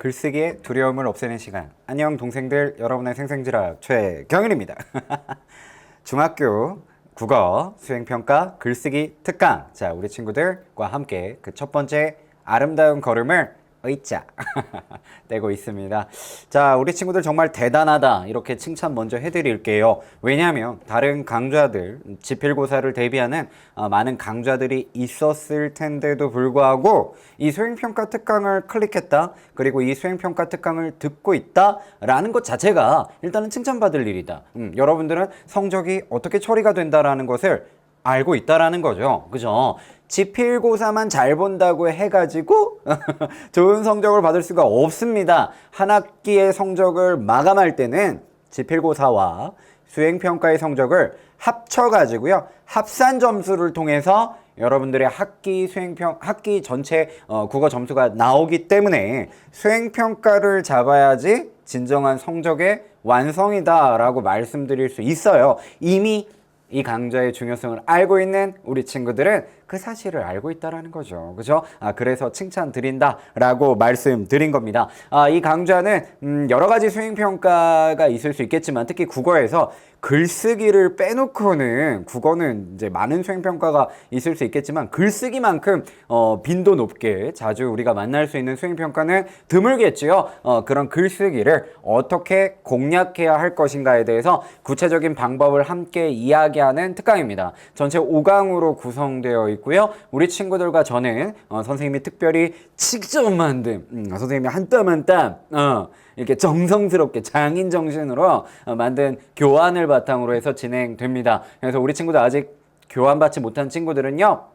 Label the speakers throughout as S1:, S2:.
S1: 글쓰기의 두려움을 없애는 시간. 안녕 동생들, 여러분의 생생지라 최경일입니다. 중학교 국어 수행평가 글쓰기 특강. 자, 우리 친구들과 함께 그 첫 번째 아름다운 걸음을 의자 떼고 있습니다. 자, 우리 친구들 정말 대단하다 이렇게 칭찬 먼저 해드릴게요. 왜냐하면 다른 강좌들, 지필고사를 대비하는 많은 강좌들이 있었을 텐데도 불구하고 이 수행평가 특강을 클릭했다, 그리고 이 수행평가 특강을 듣고 있다 라는 것 자체가 일단은 칭찬받을 일이다. 여러분들은 성적이 어떻게 처리가 된다라는 것을 알고 있다라는 거죠. 그죠? 지필고사만 잘 본다고 해가지고 좋은 성적을 받을 수가 없습니다. 한 학기의 성적을 마감할 때는 지필고사와 수행평가의 성적을 합쳐가지고요, 합산 점수를 통해서 여러분들의 학기 전체 국어 점수가 나오기 때문에 수행평가를 잡아야지 진정한 성적의 완성이다 라고 말씀드릴 수 있어요. 이미 이 강좌의 중요성을 알고 있는 우리 친구들은 그 사실을 알고 있다라는 거죠. 그죠? 그래서 칭찬드린다라고 말씀드린 겁니다. 이 강좌는 여러 가지 수행평가가 있을 수 있겠지만 특히 국어에서 글쓰기를 빼놓고는, 국어는 이제 많은 수행평가가 있을 수 있겠지만 글쓰기만큼 빈도 높게 자주 우리가 만날 수 있는 수행평가는 드물겠지요. 그런 글쓰기를 어떻게 공략해야 할 것인가에 대해서 구체적인 방법을 함께 이야기하는 특강입니다. 전체 5강으로 구성되어 있고요. 우리 친구들과 저는 선생님이 특별히 직접 만든 선생님이 한 땀 한 땀 이렇게 정성스럽게 장인 정신으로 만든 교환을 바탕으로 해서 진행됩니다. 그래서 우리 친구들 아직 교환받지 못한 친구들은요,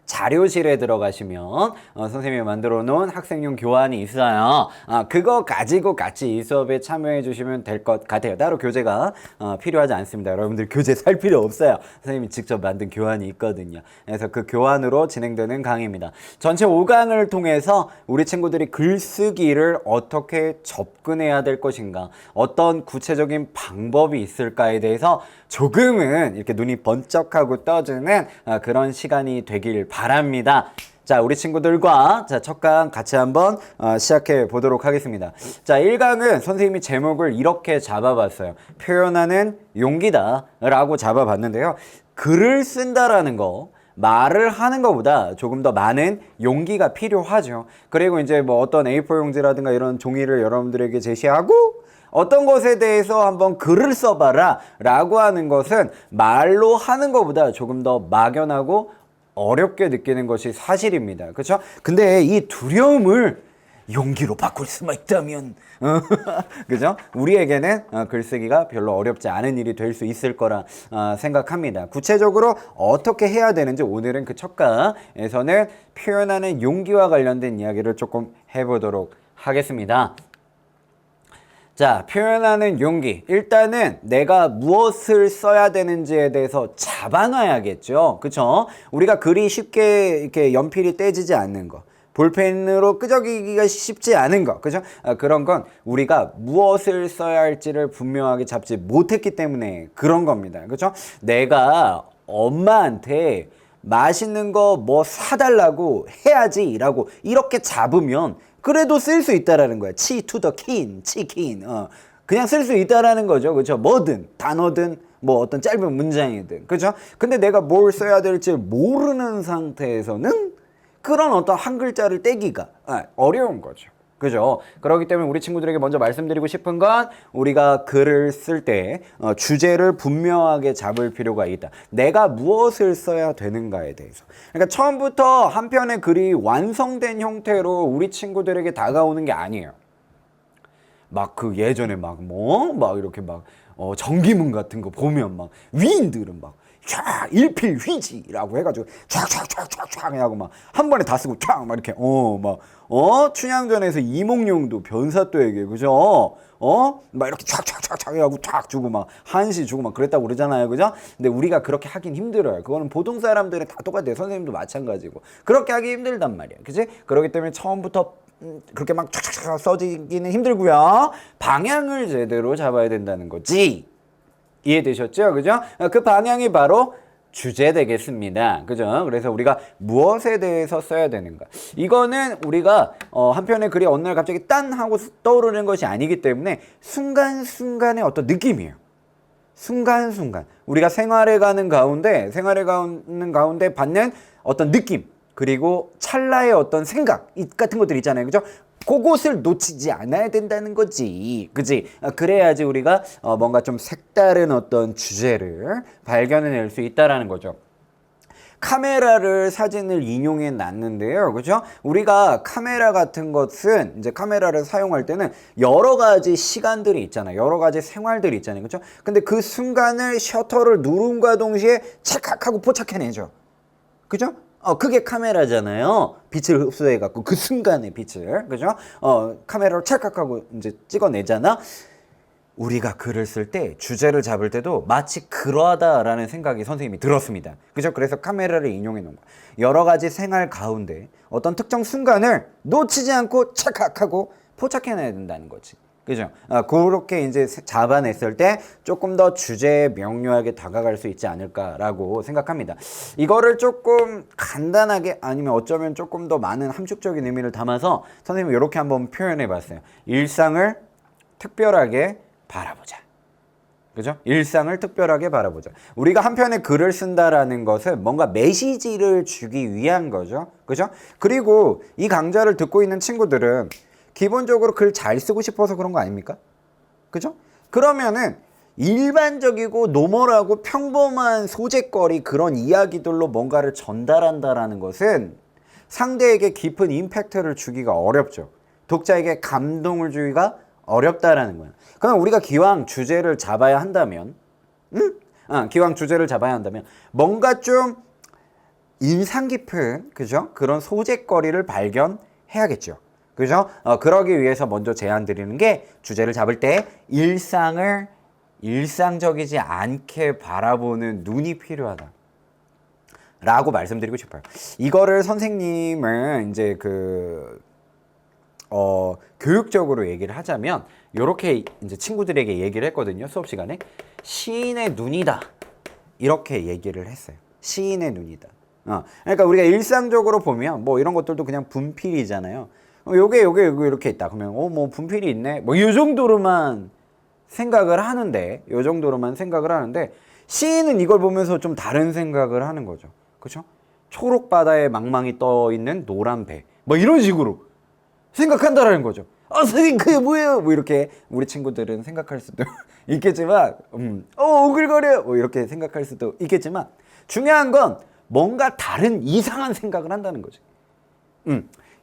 S1: 자료실에 들어가시면 선생님이 만들어 놓은 학생용 교환이 있어요. 그거 가지고 같이 이 수업에 참여해 주시면 될 것 같아요. 따로 교재가 필요하지 않습니다. 여러분들 교재 살 필요 없어요. 선생님이 직접 만든 교환이 있거든요. 그래서 그 교환으로 진행되는 강의입니다. 전체 5강을 통해서 우리 친구들이 글쓰기를 어떻게 접근해야 될 것인가, 어떤 구체적인 방법이 있을까에 대해서 조금은 이렇게 눈이 번쩍하고 떠지는 그런 시간이 되길 바랍니다. 자, 우리 친구들과 첫 강 같이 한번 시작해 보도록 하겠습니다. 자, 1강은 선생님이 제목을 이렇게 잡아봤어요. 표현하는 용기다 라고 잡아봤는데요. 글을 쓴다라는 거, 말을 하는 것보다 조금 더 많은 용기가 필요하죠. 그리고 이제 뭐 어떤 A4 용지라든가 이런 종이를 여러분들에게 제시하고 어떤 것에 대해서 한번 글을 써봐라 라고 하는 것은 말로 하는 것보다 조금 더 막연하고 어렵게 느끼는 것이 사실입니다. 그렇죠? 근데 이 두려움을 용기로 바꿀 수만 있다면 그죠? 우리에게는 글쓰기가 별로 어렵지 않은 일이 될 수 있을 거라 생각합니다. 구체적으로 어떻게 해야 되는지 오늘은 그 첫 강에서는 표현하는 용기와 관련된 이야기를 조금 해보도록 하겠습니다. 자, 표현하는 용기. 일단은 내가 무엇을 써야 되는지에 대해서 잡아놔야겠죠. 그쵸? 우리가 글이 쉽게 이렇게 연필이 떼지지 않는 거, 볼펜으로 끄적이기가 쉽지 않은 거, 그죠? 그런 건 우리가 무엇을 써야 할지를 분명하게 잡지 못했기 때문에 그런 겁니다. 그죠? 내가 엄마한테 맛있는 거 뭐 사달라고 해야지 라고 이렇게 잡으면 그래도 쓸 수 있다라는 거야. 치 투 더 킨, 치킨. 그냥 쓸 수 있다라는 거죠. 그렇죠? 뭐든, 단어든, 뭐 어떤 짧은 문장이든. 그렇죠? 근데 내가 뭘 써야 될지 모르는 상태에서는 그런 어떤 한 글자를 떼기가 어려운 거죠. 그죠? 그렇기 때문에 우리 친구들에게 먼저 말씀드리고 싶은 건, 우리가 글을 쓸 때 주제를 분명하게 잡을 필요가 있다. 내가 무엇을 써야 되는가에 대해서. 그러니까 처음부터 한 편의 글이 완성된 형태로 우리 친구들에게 다가오는 게 아니에요. 막 그 예전에 막 이렇게 막 전기문 같은 거 보면 막 위인들은 막 쫙 일필휘지라고 해가지고 쫙쫙쫙쫙쫙 하고 막 한 번에 다 쓰고 쫙 막 이렇게 춘향전에서 이몽룡도 변사또에게, 그죠? 막 이렇게 쫙쫙쫙쫙 해가지고 쫙 주고 막 한시 주고 막 그랬다고 그러잖아요. 그죠? 근데 우리가 그렇게 하긴 힘들어요. 그거는 보통 사람들은 다 똑같아요. 선생님도 마찬가지고. 그렇게 하기 힘들단 말이야. 그치? 그렇기 때문에 처음부터 그렇게 막 쫙쫙쫙 써지기는 힘들고요. 방향을 제대로 잡아야 된다는 거지. 이해되셨죠? 그죠? 그 방향이 바로 주제 되겠습니다. 그죠? 그래서 우리가 무엇에 대해서 써야 되는가? 이거는 우리가 한편의 글이 어느 날 갑자기 딴 하고 떠오르는 것이 아니기 때문에 순간순간의 어떤 느낌이에요. 순간순간 우리가 생활해 가는 가운데 받는 어떤 느낌, 그리고 찰나의 어떤 생각 같은 것들 있잖아요. 그죠? 그것을 놓치지 않아야 된다는 거지. 그지? 그래야지 우리가 뭔가 좀 색다른 어떤 주제를 발견해낼 수 있다라는 거죠. 카메라를 사진을 인용해 놨는데요. 그죠? 우리가 카메라 같은 것은 이제 카메라를 사용할 때는 여러 가지 시간들이 있잖아요. 여러 가지 생활들이 있잖아요. 그죠? 근데 그 순간을 셔터를 누름과 동시에 찰칵하고 포착해내죠. 그죠? 그게 카메라잖아요. 빛을 흡수해 갖고 그 순간의 빛을, 그죠? 카메라로 찰칵하고 이제 찍어내잖아. 우리가 글을 쓸 때, 주제를 잡을 때도 마치 그러하다라는 생각이 선생님이 들었습니다. 그죠? 그래서 카메라를 인용해 놓은 거야. 여러 가지 생활 가운데 어떤 특정 순간을 놓치지 않고 찰칵하고 포착해내야 된다는 거지. 그죠? 그렇게 이제 잡아냈을 때 조금 더 주제에 명료하게 다가갈 수 있지 않을까라고 생각합니다. 이거를 조금 간단하게 아니면 어쩌면 조금 더 많은 함축적인 의미를 담아서 선생님이 이렇게 한번 표현해 봤어요. 일상을 특별하게 바라보자. 그죠? 일상을 특별하게 바라보자. 우리가 한편의 글을 쓴다라는 것은 뭔가 메시지를 주기 위한 거죠. 그죠? 그리고 이 강좌를 듣고 있는 친구들은 기본적으로 글 잘 쓰고 싶어서 그런 거 아닙니까? 그죠? 그러면은 일반적이고 노멀하고 평범한 소재거리 그런 이야기들로 뭔가를 전달한다라는 것은 상대에게 깊은 임팩트를 주기가 어렵죠. 독자에게 감동을 주기가 어렵다라는 거야. 그럼 우리가 기왕 주제를 잡아야 한다면, 기왕 주제를 잡아야 한다면 뭔가 좀 인상 깊은, 그죠? 그런 소재거리를 발견해야겠죠. 그죠? 그러기 위해서 먼저 제안 드리는 게 주제를 잡을 때 일상을 일상적이지 않게 바라보는 눈이 필요하다. 라고 말씀드리고 싶어요. 이거를 선생님은 이제 교육적으로 얘기를 하자면, 요렇게 이제 친구들에게 얘기를 했거든요. 수업 시간에. 시인의 눈이다. 이렇게 얘기를 했어요. 시인의 눈이다. 그러니까 우리가 일상적으로 보면 뭐 이런 것들도 그냥 분필이잖아요. 요게 이렇게 있다. 그러면 뭐 분필이 있네. 뭐 요 정도로만 생각을 하는데, 시인은 이걸 보면서 좀 다른 생각을 하는 거죠. 그렇죠? 초록 바다에 망망이 떠 있는 노란 배. 뭐 이런 식으로 생각한다라는 거죠. 선생님 그게 뭐예요? 뭐 이렇게 우리 친구들은 생각할 수도 있겠지만, 오글거려. 뭐 이렇게 생각할 수도 있겠지만, 중요한 건 뭔가 다른 이상한 생각을 한다는 거죠.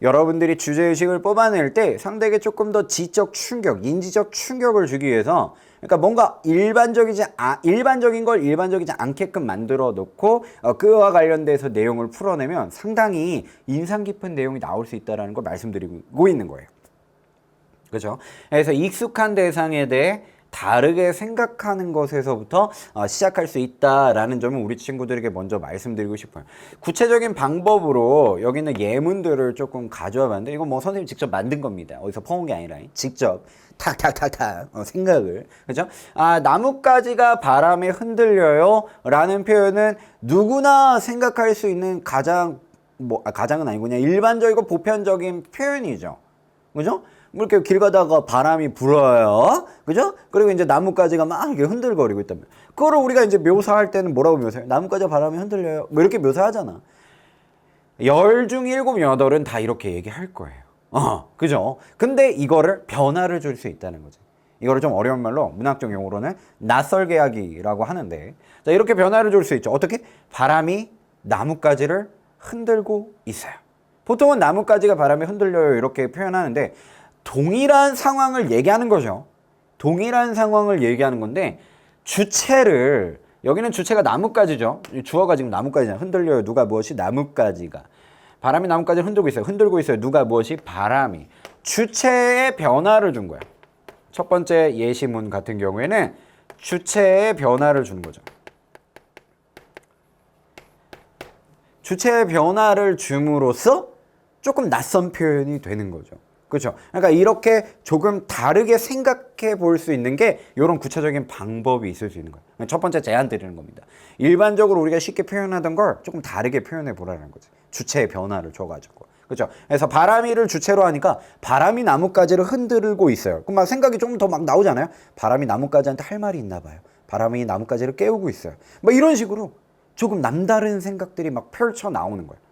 S1: 여러분들이 주제의식을 뽑아낼 때 상대에게 조금 더 지적 충격, 인지적 충격을 주기 위해서, 그러니까 뭔가 일반적인 걸 일반적이지 않게끔 만들어 놓고 그와 관련돼서 내용을 풀어내면 상당히 인상 깊은 내용이 나올 수 있다는 걸 말씀드리고 있는 거예요. 그렇죠? 그래서 익숙한 대상에 대해 다르게 생각하는 것에서부터 시작할 수 있다라는 점을 우리 친구들에게 먼저 말씀드리고 싶어요. 구체적인 방법으로 여기는 예문들을 조금 가져와 봤는데, 이건 뭐 선생님이 직접 만든 겁니다. 어디서 퍼온 게 아니라 직접 탁탁탁탁 생각을. 그죠? 나뭇가지가 바람에 흔들려요 라는 표현은 누구나 생각할 수 있는 가장은 아니고 그냥 일반적이고 보편적인 표현이죠. 그죠? 이렇게 길 가다가 바람이 불어요. 그죠? 그리고 이제 나뭇가지가 막 이렇게 흔들거리고 있다면, 그거를 우리가 이제 묘사할 때는 뭐라고 묘사해요? 나뭇가지가 바람에 흔들려요. 뭐 이렇게 묘사하잖아. 10 중 7, 8은 다 이렇게 얘기할 거예요. 그죠? 근데 이거를 변화를 줄 수 있다는 거죠. 이거를 좀 어려운 말로 문학적 용어로는 낯설게 하기라고 하는데, 자, 이렇게 변화를 줄 수 있죠. 어떻게? 바람이 나뭇가지를 흔들고 있어요. 보통은 나뭇가지가 바람에 흔들려요 이렇게 표현하는데, 동일한 상황을 얘기하는 거죠. 동일한 상황을 얘기하는 건데, 주체를, 여기는 주체가 나뭇가지죠. 주어가 지금 나뭇가지잖아요. 흔들려요. 누가 무엇이? 나뭇가지가. 바람이 나뭇가지를 흔들고 있어요. 흔들고 있어요. 누가 무엇이? 바람이. 주체의 변화를 준 거야. 첫 번째 예시문 같은 경우에는 주체의 변화를 주는 거죠. 주체의 변화를 줌으로써 조금 낯선 표현이 되는 거죠. 그렇죠? 그러니까 이렇게 조금 다르게 생각해 생각해 볼 수 있는 게 이런 구체적인 방법이 있을 수 있는 거예요. 첫 번째 제안 드리는 겁니다. 일반적으로 우리가 쉽게 표현하던 걸 조금 다르게 표현해 보라는 거지. 주체의 변화를 줘가지고. 그렇죠? 그래서 바람이를 주체로 하니까 바람이 나뭇가지를 흔들고 있어요. 그럼 막 생각이 좀 더 막 나오잖아요. 바람이 나뭇가지한테 할 말이 있나 봐요. 바람이 나뭇가지를 깨우고 있어요. 뭐 이런 식으로 조금 남다른 생각들이 막 펼쳐 나오는 거예요.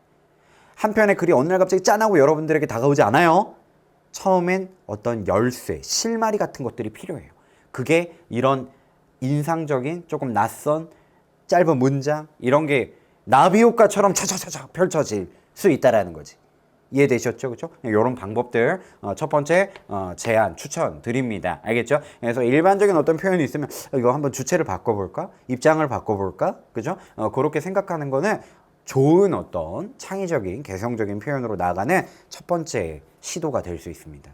S1: 한편의 글이 어느 날 갑자기 짠하고 여러분들에게 다가오지 않아요. 처음엔 어떤 열쇠, 실마리 같은 것들이 필요해요. 그게 이런 인상적인 조금 낯선 짧은 문장 이런 게 나비 효과처럼 차차차차 펼쳐질 수 있다라는 거지. 이해되셨죠? 그렇죠? 이런 방법들 첫 번째 제안 추천 드립니다. 알겠죠? 그래서 일반적인 어떤 표현이 있으면 이거 한번 주체를 바꿔볼까? 입장을 바꿔볼까? 그죠? 그렇게 생각하는 거는 좋은 어떤 창의적인 개성적인 표현으로 나아가는 첫 번째 시도가 될 수 있습니다.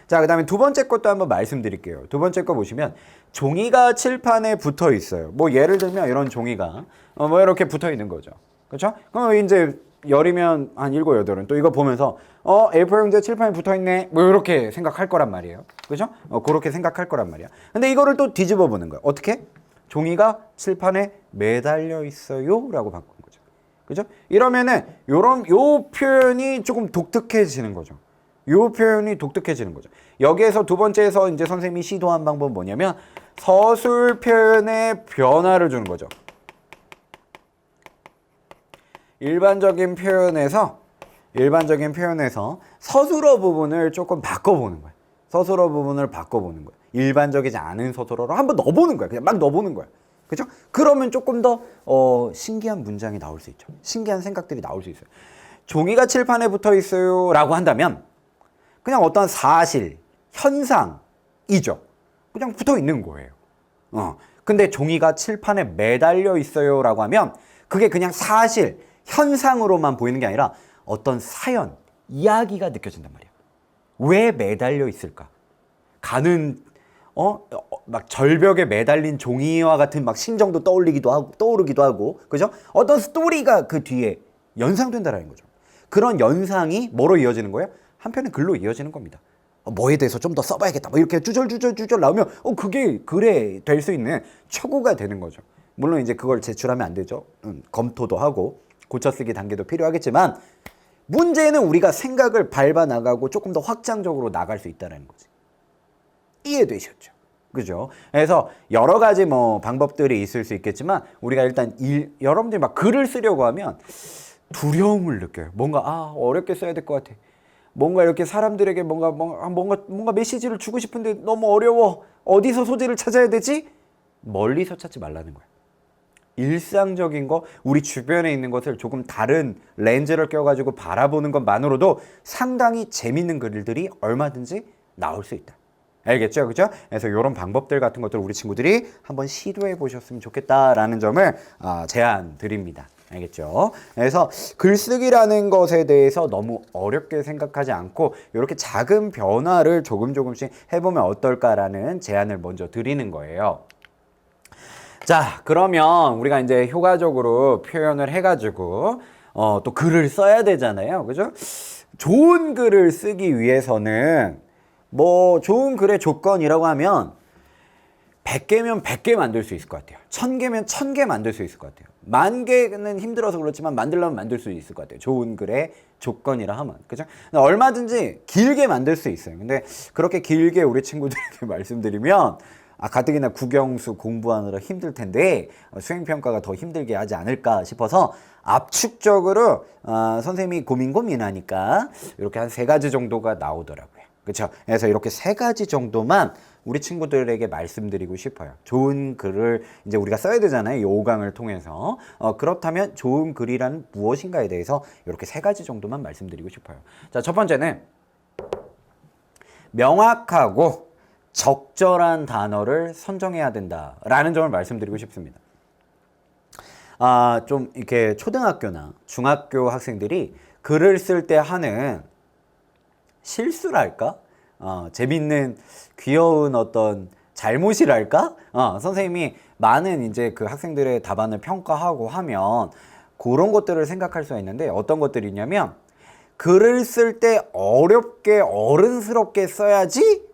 S1: 자, 그 다음에 두 번째 것도 한번 말씀드릴게요. 두 번째 거 보시면 종이가 칠판에 붙어 있어요. 뭐 예를 들면 이런 종이가 뭐 이렇게 붙어 있는 거죠. 그렇죠? 그럼 이제 열이면 한 7, 8은 또 이거 보면서 A4 용지에 칠판에 붙어 있네 뭐 이렇게 생각할 거란 말이에요. 그죠? 그렇게 생각할 거란 말이야. 근데 이거를 또 뒤집어 보는 거예요. 어떻게? 종이가 칠판에 매달려 있어요 라고 바꾸는 거죠. 그죠? 이러면은 요 표현이 조금 독특해지는 거죠. 요 표현이 독특해지는 거죠. 여기에서 두 번째에서 이제 선생님이 시도한 방법은 뭐냐면 서술 표현의 변화를 주는 거죠. 일반적인 표현에서 서술어 부분을 조금 바꿔보는 거예요. 서술어 부분을 바꿔보는 거예요. 일반적이지 않은 서술어로 한번 넣어보는 거예요. 그냥 막 넣어보는 거예요. 그죠? 그러면 조금 더 신기한 문장이 나올 수 있죠. 신기한 생각들이 나올 수 있어요. 종이가 칠판에 붙어 있어요 라고 한다면 그냥 어떤 사실, 현상이죠. 그냥 붙어 있는 거예요. 근데 종이가 칠판에 매달려 있어요 라고 하면 그게 그냥 사실, 현상으로만 보이는 게 아니라 어떤 사연, 이야기가 느껴진단 말이야. 왜 매달려 있을까? 막 절벽에 매달린 종이와 같은 막 심정도 떠오르기도 하고, 그죠? 어떤 스토리가 그 뒤에 연상된다라는 거죠. 그런 연상이 뭐로 이어지는 거예요? 한편의 글로 이어지는 겁니다. 뭐에 대해서 좀 더 써봐야겠다. 뭐 이렇게 쭈절쭈절 나오면 그게 글에 될 수 있는 초고가 되는 거죠. 물론 이제 그걸 제출하면 안 되죠. 검토도 하고 고쳐쓰기 단계도 필요하겠지만 문제는 우리가 생각을 밟아 나가고 조금 더 확장적으로 나갈 수 있다는 거지. 이해되셨죠? 그죠? 그래서 여러 가지 뭐 방법들이 있을 수 있겠지만 우리가 일단 여러분들이 막 글을 쓰려고 하면 두려움을 느껴요. 뭔가 어렵게 써야 될 것 같아. 뭔가 이렇게 사람들에게 뭔가 메시지를 주고 싶은데 너무 어려워. 어디서 소재를 찾아야 되지? 멀리서 찾지 말라는 거야. 일상적인 거, 우리 주변에 있는 것을 조금 다른 렌즈를 껴가지고 바라보는 것만으로도 상당히 재밌는 글들이 얼마든지 나올 수 있다. 알겠죠? 그죠? 그래서 이런 방법들 같은 것들 우리 친구들이 한번 시도해 보셨으면 좋겠다라는 점을 제안 드립니다. 알겠죠? 그래서 글쓰기라는 것에 대해서 너무 어렵게 생각하지 않고 이렇게 작은 변화를 조금씩 해보면 어떨까라는 제안을 먼저 드리는 거예요. 자, 그러면 우리가 이제 효과적으로 표현을 해가지고 또 글을 써야 되잖아요. 그죠? 좋은 글을 쓰기 위해서는 뭐 좋은 글의 조건이라고 하면 100개면 100개 만들 수 있을 것 같아요. 1000개면 1000개 만들 수 있을 것 같아요. 10,000개는 힘들어서 그렇지만 만들려면 만들 수 있을 것 같아요. 좋은 글의 조건이라 하면. 그죠? 얼마든지 길게 만들 수 있어요. 근데 그렇게 길게 우리 친구들에게 말씀드리면 가뜩이나 국영수 공부하느라 힘들 텐데 수행평가가 더 힘들게 하지 않을까 싶어서 압축적으로 선생님이 고민하니까 이렇게 한 3가지 정도가 나오더라고요. 그렇죠? 그래서 이렇게 3가지 정도만 우리 친구들에게 말씀드리고 싶어요. 좋은 글을 이제 우리가 써야 되잖아요. 이 5강을 통해서. 그렇다면 좋은 글이란 무엇인가에 대해서 이렇게 3가지 정도만 말씀드리고 싶어요. 자, 첫 번째는 명확하고 적절한 단어를 선정해야 된다라는 점을 말씀드리고 싶습니다. 좀 이렇게 초등학교나 중학교 학생들이 글을 쓸 때 하는 실수랄까? 재밌는 귀여운 어떤 잘못이랄까? 선생님이 많은 이제 그 학생들의 답안을 평가하고 하면 그런 것들을 생각할 수가 있는데 어떤 것들이 있냐면 글을 쓸 때 어렵게 어른스럽게 써야지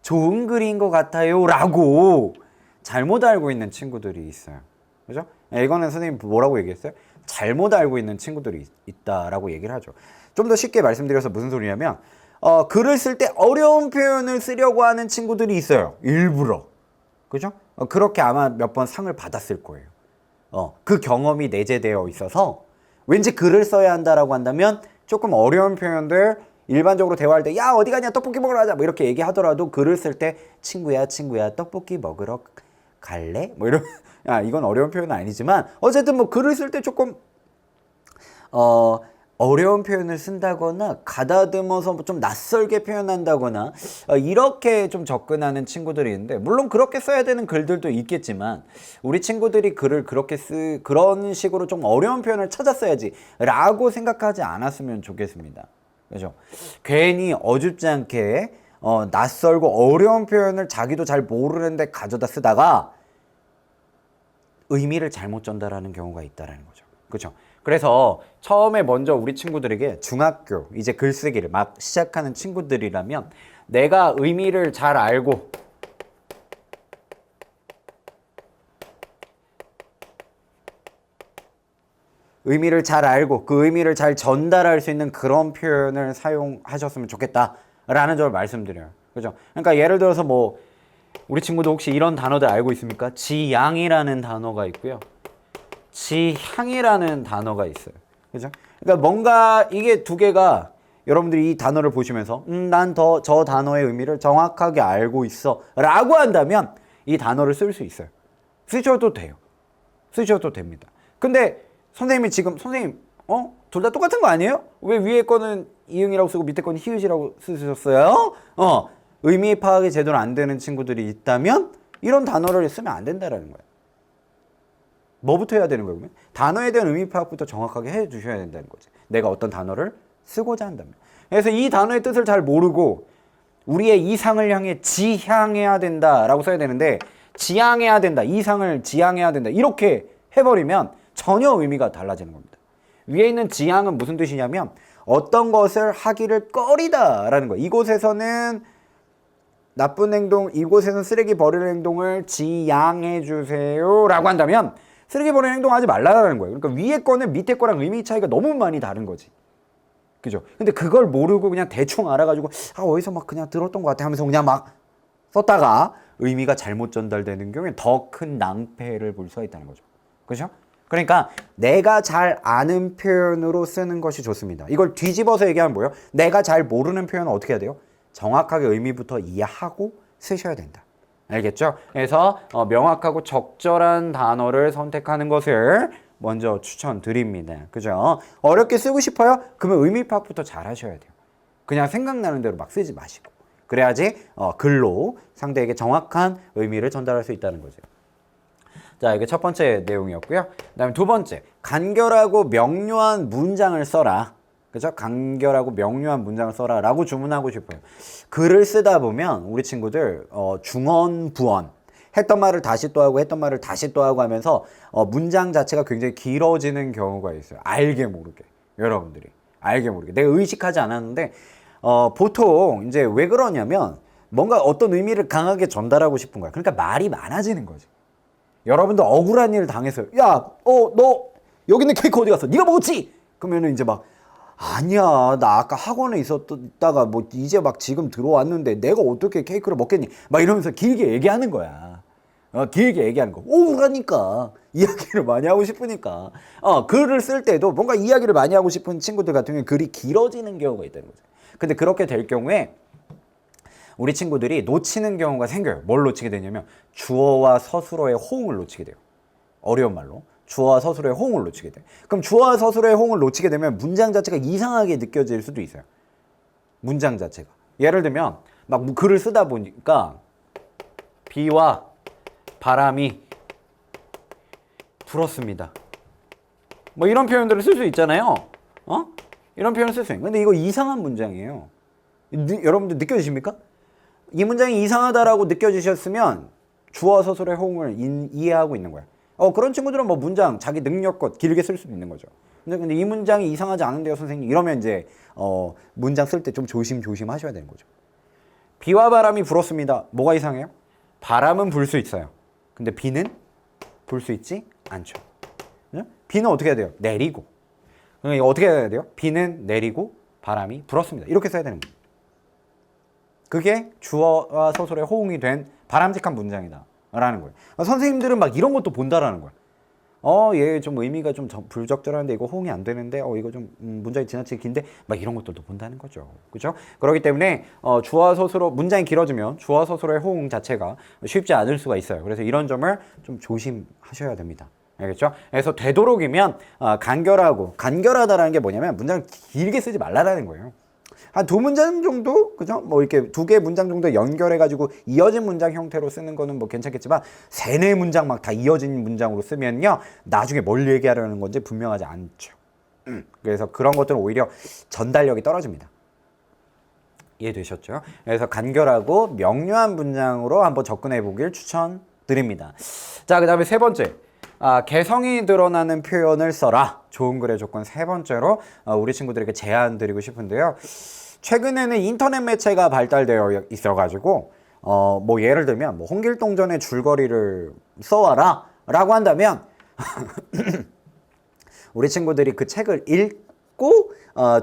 S1: 좋은 글인 것 같아요 라고 잘못 알고 있는 친구들이 있어요. 그죠? 이거는 선생님 뭐라고 얘기했어요? 잘못 알고 있는 친구들이 있다라고 얘기를 하죠. 좀 더 쉽게 말씀드려서 무슨 소리냐면 글을 쓸 때 어려운 표현을 쓰려고 하는 친구들이 있어요. 일부러. 그죠? 그렇게 아마 몇 번 상을 받았을 거예요. 그 경험이 내재되어 있어서 왠지 글을 써야 한다라고 한다면 조금 어려운 표현들 일반적으로 대화할 때 야 어디 가냐 떡볶이 먹으러 가자 뭐 이렇게 얘기하더라도 글을 쓸 때 친구야 떡볶이 먹으러 갈래? 뭐 이런 야 이건 어려운 표현은 아니지만 어쨌든 뭐 글을 쓸 때 조금 어려운 표현을 쓴다거나 가다듬어서 좀 낯설게 표현한다거나 이렇게 좀 접근하는 친구들이 있는데 물론 그렇게 써야 되는 글들도 있겠지만 우리 친구들이 글을 그렇게 그런 식으로 좀 어려운 표현을 찾았어야지 라고 생각하지 않았으면 좋겠습니다. 그죠? 괜히 어줍지 않게 낯설고 어려운 표현을 자기도 잘 모르는데 가져다 쓰다가 의미를 잘못 전달하는 경우가 있다는 거죠. 그렇죠? 그래서 처음에 먼저 우리 친구들에게 중학교 이제 글쓰기를 막 시작하는 친구들이라면 내가 의미를 잘 알고 그 의미를 잘 전달할 수 있는 그런 표현을 사용하셨으면 좋겠다라는 점을 말씀드려요. 그죠? 그러니까 예를 들어서 뭐 우리 친구도 혹시 이런 단어들 알고 있습니까? 지양이라는 단어가 있고요. 지향이라는 단어가 있어요. 그죠? 그러니까 뭔가 이게 두 개가 여러분들이 이 단어를 보시면서 난 저 단어의 의미를 정확하게 알고 있어 라고 한다면 이 단어를 쓸 수 있어요. 쓰셔도 돼요. 쓰셔도 됩니다. 근데 선생님이 지금 선생님 둘 다 똑같은 거 아니에요? 왜 위에 거는 이응이라고 쓰고 밑에 거는 히읗이라고 쓰셨어요? 의미 파악이 제대로 안 되는 친구들이 있다면 이런 단어를 쓰면 안 된다라는 거예요. 뭐부터 해야 되는 거예요? 그러면? 단어에 대한 의미 파악부터 정확하게 해 주셔야 된다는 거지. 내가 어떤 단어를 쓰고자 한다면. 그래서 이 단어의 뜻을 잘 모르고 우리의 이상을 향해 지향해야 된다라고 써야 되는데 지향해야 된다. 이상을 지향해야 된다. 이렇게 해버리면 전혀 의미가 달라지는 겁니다. 위에 있는 지향은 무슨 뜻이냐면 어떤 것을 하기를 꺼리다라는 거예요. 이곳에서는 나쁜 행동, 이곳에서는 쓰레기 버리는 행동을 지양해 주세요 라고 한다면 쓰레기 버리는 행동하지 말라는 거예요. 그러니까 위에 거는 밑에 거랑 의미 차이가 너무 많이 다른 거지. 그죠? 근데 그걸 모르고 그냥 대충 알아가지고 어디서 막 그냥 들었던 것 같아 하면서 그냥 막 썼다가 의미가 잘못 전달되는 경우에 더 큰 낭패를 볼 수가 있다는 거죠. 그죠? 그러니까 내가 잘 아는 표현으로 쓰는 것이 좋습니다. 이걸 뒤집어서 얘기하면 뭐예요? 내가 잘 모르는 표현은 어떻게 해야 돼요? 정확하게 의미부터 이해하고 쓰셔야 된다. 알겠죠? 그래서 명확하고 적절한 단어를 선택하는 것을 먼저 추천드립니다. 그죠? 어렵게 쓰고 싶어요? 그러면 의미 파악부터 잘 하셔야 돼요. 그냥 생각나는 대로 막 쓰지 마시고. 그래야지 글로 상대에게 정확한 의미를 전달할 수 있다는 거죠. 자, 이게 첫 번째 내용이었고요. 그다음에 두 번째, 간결하고 명료한 문장을 써라. 그죠? 간결하고 명료한 문장을 써라 라고 주문하고 싶어요. 글을 쓰다 보면 우리 친구들 중언, 부언 했던 말을 다시 또 하고 했던 말을 다시 또 하고 하면서 문장 자체가 굉장히 길어지는 경우가 있어요. 알게 모르게. 여러분들이 알게 모르게. 내가 의식하지 않았는데 보통 이제 왜 그러냐면 뭔가 어떤 의미를 강하게 전달하고 싶은 거야. 그러니까 말이 많아지는 거지. 여러분도 억울한 일을 당했어요. 야, 너 여기 있는 케이크 어디 갔어? 네가 먹었지? 그러면은 이제 막 아니야, 나 아까 학원에 있다가 뭐 이제 막 지금 들어왔는데 내가 어떻게 케이크를 먹겠니? 막 이러면서 길게 얘기하는 거야. 길게 얘기하는 거. 억울하니까. 이야기를 많이 하고 싶으니까. 글을 쓸 때도 뭔가 이야기를 많이 하고 싶은 친구들 같은 경우에 글이 길어지는 경우가 있다는 거죠. 근데 그렇게 될 경우에 우리 친구들이 놓치는 경우가 생겨요. 뭘 놓치게 되냐면 주어와 서술어의 호응을 놓치게 돼요. 어려운 말로. 주어와 서술어의 호응을 놓치게 돼. 그럼 주어와 서술어의 호응을 놓치게 되면 문장 자체가 이상하게 느껴질 수도 있어요. 문장 자체가. 예를 들면 막 글을 쓰다 보니까 비와 바람이 불었습니다. 뭐 이런 표현들을 쓸 수 있잖아요. 이런 표현을 쓸 수 있는. 근데 이거 이상한 문장이에요. 여러분들 느껴지십니까? 이 문장이 이상하다라고 느껴지셨으면 주어 서술의 호응을 이해하고 있는 거야. 그런 친구들은 뭐 문장 자기 능력껏 길게 쓸 수도 있는 거죠. 근데 이 문장이 이상하지 않은데요, 선생님. 이러면 이제 문장 쓸 때 좀 조심 하셔야 되는 거죠. 비와 바람이 불었습니다. 뭐가 이상해요? 바람은 불 수 있어요. 근데 비는 불 수 있지 않죠. 그죠? 비는 어떻게 해야 돼요? 내리고. 그러니까 어떻게 해야 돼요? 비는 내리고 바람이 불었습니다. 이렇게 써야 되는 거예요. 그게 주어와 서술의 호응이 된 바람직한 문장이다 라는 거예요. 선생님들은 막 이런 것도 본다라는 거예요. 얘 좀 의미가 좀 불적절한데 이거 호응이 안 되는데 이거 좀 문장이 지나치게 긴데 막 이런 것들도 본다는 거죠. 그죠? 그렇기 때문에 주어와 서술어 문장이 길어지면 주어와 서술어의 호응 자체가 쉽지 않을 수가 있어요. 그래서 이런 점을 좀 조심하셔야 됩니다. 알겠죠? 그래서 되도록이면 간결하다라는 게 뭐냐면 문장을 길게 쓰지 말라라는 거예요. 한 두 문장 정도, 그죠? 뭐 이렇게 두 개 문장 정도 연결해가지고 이어진 문장 형태로 쓰는 거는 뭐 괜찮겠지만 세네 문장 막 다 이어진 문장으로 쓰면요 나중에 뭘 얘기하려는 건지 분명하지 않죠. 그래서 그런 것들은 오히려 전달력이 떨어집니다. 이해되셨죠? 그래서 간결하고 명료한 문장으로 한번 접근해 보길 추천드립니다. 자, 그 다음에 세 번째. 개성이 드러나는 표현을 써라. 좋은 글의 조건 세 번째로 우리 친구들에게 제안 드리고 싶은데요. 최근에는 인터넷 매체가 발달되어 있어가지고 뭐 예를 들면 뭐 홍길동전의 줄거리를 써와라 라고 한다면 우리 친구들이 그 책을 읽고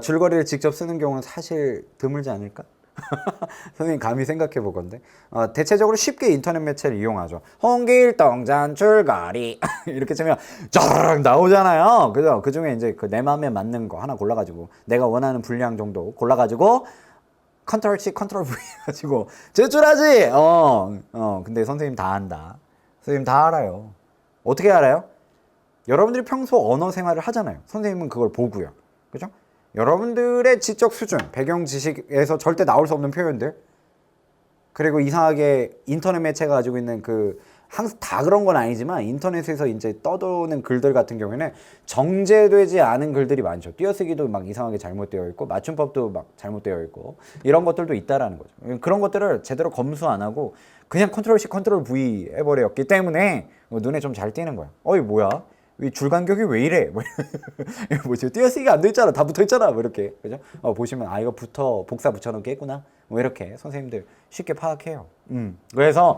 S1: 줄거리를 직접 쓰는 경우는 사실 드물지 않을까? 선생님 감히 생각해 보건데 대체적으로 쉽게 인터넷 매체를 이용하죠. 홍길동전 줄거리 이렇게 치면 쫙 나오잖아요. 그죠? 그 중에 이제 내 마음에 맞는 거 하나 골라가지고 내가 원하는 분량 정도 골라가지고 컨트롤 C 컨트롤 V 해가지고 제출하지. 근데 선생님 다 안다. 선생님 다 알아요. 어떻게 알아요? 여러분들이 평소 언어 생활을 하잖아요. 선생님은 그걸 보고요. 그죠? 여러분들의 지적 수준, 배경 지식에서 절대 나올 수 없는 표현들, 그리고 이상하게 인터넷 매체가 가지고 있는 항상 다 그런 건 아니지만 인터넷에서 이제 떠도는 글들 같은 경우에는 정제되지 않은 글들이 많죠. 띄어쓰기도 막 이상하게 잘못되어 있고 맞춤법도 막 잘못되어 있고 이런 것들도 있다라는 거죠. 그런 것들을 제대로 검수 안 하고 그냥 컨트롤 C 컨트롤 V 해버렸기 때문에 눈에 좀 잘 띄는 거야. 어이 뭐야? 이 줄 간격이 왜 이래? 뭐지? 띄어쓰기가 안 돼 있잖아. 다 붙어 있잖아. 뭐 이렇게. 그죠? 보시면 이거 복사 붙여놓은 게 있구나. 뭐 이렇게 선생님들 쉽게 파악해요. 그래서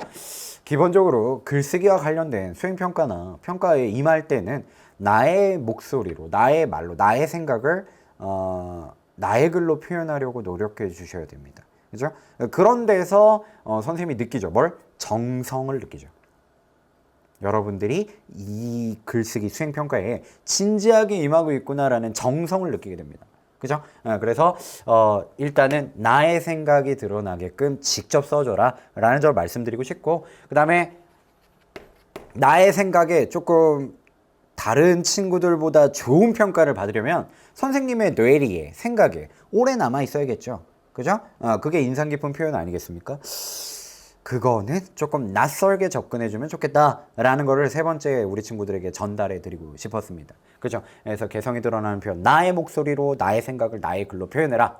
S1: 기본적으로 글쓰기와 관련된 수행평가나 평가에 임할 때는 나의 목소리로, 나의 말로, 나의 생각을 나의 글로 표현하려고 노력해 주셔야 됩니다. 그죠? 그런 데서 선생님이 느끼죠. 뭘? 정성을 느끼죠. 여러분들이 이 글쓰기 수행평가에 진지하게 임하고 있구나라는 정성을 느끼게 됩니다. 그죠? 그래서 일단은 나의 생각이 드러나게끔 직접 써줘라 라는 점을 말씀드리고 싶고, 그 다음에 나의 생각에 조금 다른 친구들보다 좋은 평가를 받으려면 선생님의 뇌리에, 생각에 오래 남아 있어야겠죠. 그죠? 그게 인상 깊은 표현 아니겠습니까? 그거는 조금 낯설게 접근해주면 좋겠다라는 거를 세 번째 우리 친구들에게 전달해드리고 싶었습니다. 그죠? 그래서 개성이 드러나는 표현, 나의 목소리로 나의 생각을 나의 글로 표현해라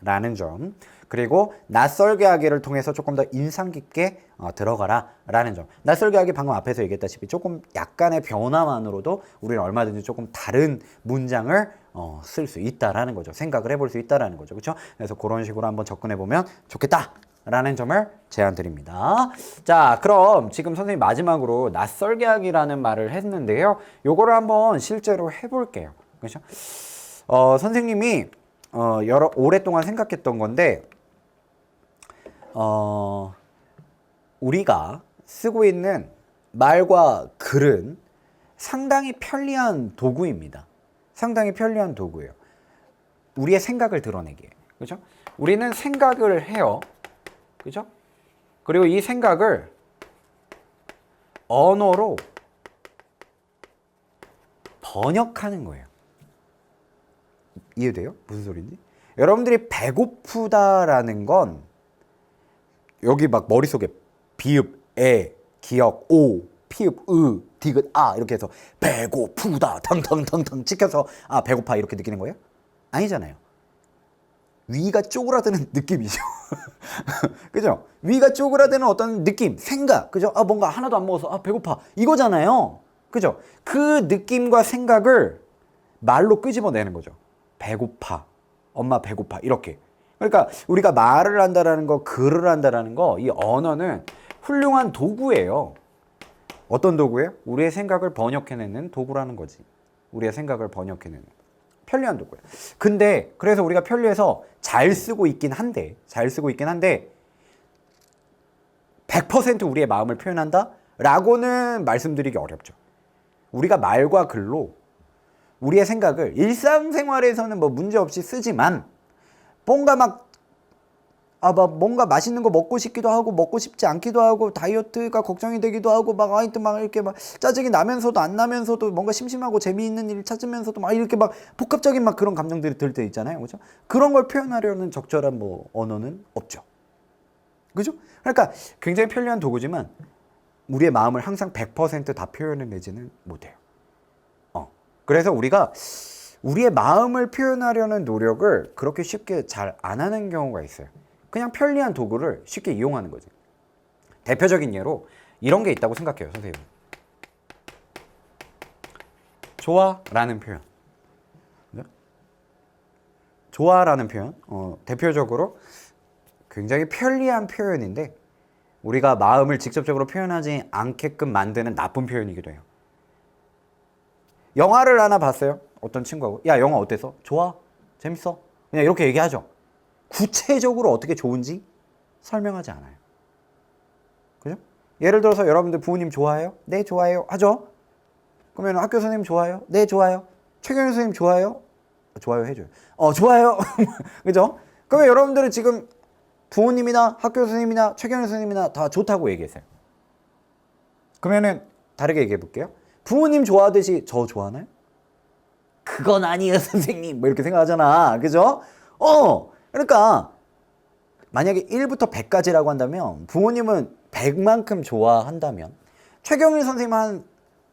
S1: 라는 점, 그리고 낯설게 하기를 통해서 조금 더 인상 깊게 들어가라 라는 점. 낯설게 하기 방금 앞에서 얘기했다시피 조금 약간의 변화만으로도 우리는 얼마든지 조금 다른 문장을 쓸 수 있다라는 거죠. 생각을 해볼 수 있다라는 거죠. 그렇죠? 그래서 그런 식으로 한번 접근해보면 좋겠다 라는 점을 제안 드립니다. 자, 그럼 지금 선생님 마지막으로 낯설게 하기라는 말을 했는데요. 요거를 한번 실제로 해볼게요. 그렇죠? 선생님이 오랫동안 생각했던 건데, 우리가 쓰고 있는 말과 글은 상당히 편리한 도구입니다. 상당히 편리한 도구예요. 우리의 생각을 드러내기에. 그죠? 우리는 생각을 해요. 그죠? 그리고 이 생각을 언어로 번역하는 거예요. 이해돼요? 무슨 소리인지? 여러분들이 배고프다라는 건 여기 막 머릿속에 비읍, 에, 기역, 오, 피읍, 으, 디귿, 아 이렇게 해서 배고프다 탕탕탕탕 찍혀서 배고파 이렇게 느끼는 거예요? 아니잖아요. 위가 쪼그라드는 느낌이죠. 그죠? 위가 쪼그라드는 어떤 느낌, 생각, 그죠? 뭔가 하나도 안 먹어서 배고파 이거잖아요. 그죠? 그 느낌과 생각을 말로 끄집어내는 거죠. 배고파, 엄마 배고파 이렇게. 그러니까 우리가 말을 한다라는 거, 글을 한다라는 거, 이 언어는 훌륭한 도구예요. 어떤 도구예요? 우리의 생각을 번역해내는 도구라는 거지. 우리의 생각을 번역해내는 편리한 도구예요. 근데 그래서 우리가 편리해서 잘 쓰고 있긴 한데 100% 우리의 마음을 표현한다? 라고는 말씀드리기 어렵죠. 우리가 말과 글로 우리의 생각을 일상생활에서는 뭐 문제없이 쓰지만 뭔가 뭔가 맛있는 거 먹고 싶기도 하고 먹고 싶지 않기도 하고 다이어트가 걱정이 되기도 하고 막 하여튼 막 이렇게 막 짜증이 나면서도 안 나면서도 뭔가 심심하고 재미있는 일 찾으면서도 막 이렇게 막 복합적인 막 그런 감정들이 들 때 있잖아요. 그죠? 그런 걸 표현하려는 적절한 뭐 언어는 없죠. 그죠? 그러니까 굉장히 편리한 도구지만 우리의 마음을 항상 100%다 표현해내지는 못해요. 그래서 우리가 우리의 마음을 표현하려는 노력을 그렇게 쉽게 잘 안 하는 경우가 있어요. 그냥 편리한 도구를 쉽게 이용하는 거지. 대표적인 예로 이런 게 있다고 생각해요, 선생님. 좋아라는 표현. 네? 좋아라는 표현. 대표적으로 굉장히 편리한 표현인데 우리가 마음을 직접적으로 표현하지 않게끔 만드는 나쁜 표현이기도 해요. 영화를 하나 봤어요. 어떤 친구하고. 야, 영화 어땠어? 좋아? 재밌어? 그냥 이렇게 얘기하죠. 구체적으로 어떻게 좋은지 설명하지 않아요. 그죠? 예를 들어서 여러분들 부모님 좋아해요? 네, 좋아해요. 하죠? 그러면 학교 선생님 좋아해요? 네, 좋아요. 최경영 선생님 좋아해요? 좋아요 해줘요. 좋아요. 그죠? 그러면 여러분들은 지금 부모님이나 학교 선생님이나 최경영 선생님이나 다 좋다고 얘기했어요. 그러면은 다르게 얘기해 볼게요. 부모님 좋아하듯이 저 좋아하나요? 그건 아니에요, 선생님. 뭐 이렇게 생각하잖아. 그죠? 그러니까 만약에 1부터 100까지라고 한다면 부모님은 100만큼 좋아한다면 최경일 선생님 한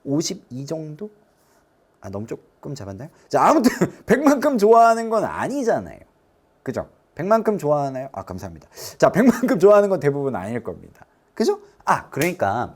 S1: 52 정도? 너무 조금 잡았나요? 자, 아무튼 100만큼 좋아하는 건 아니잖아요. 그죠? 100만큼 좋아하나요? 감사합니다. 자, 100만큼 좋아하는 건 대부분 아닐 겁니다. 그죠? 그러니까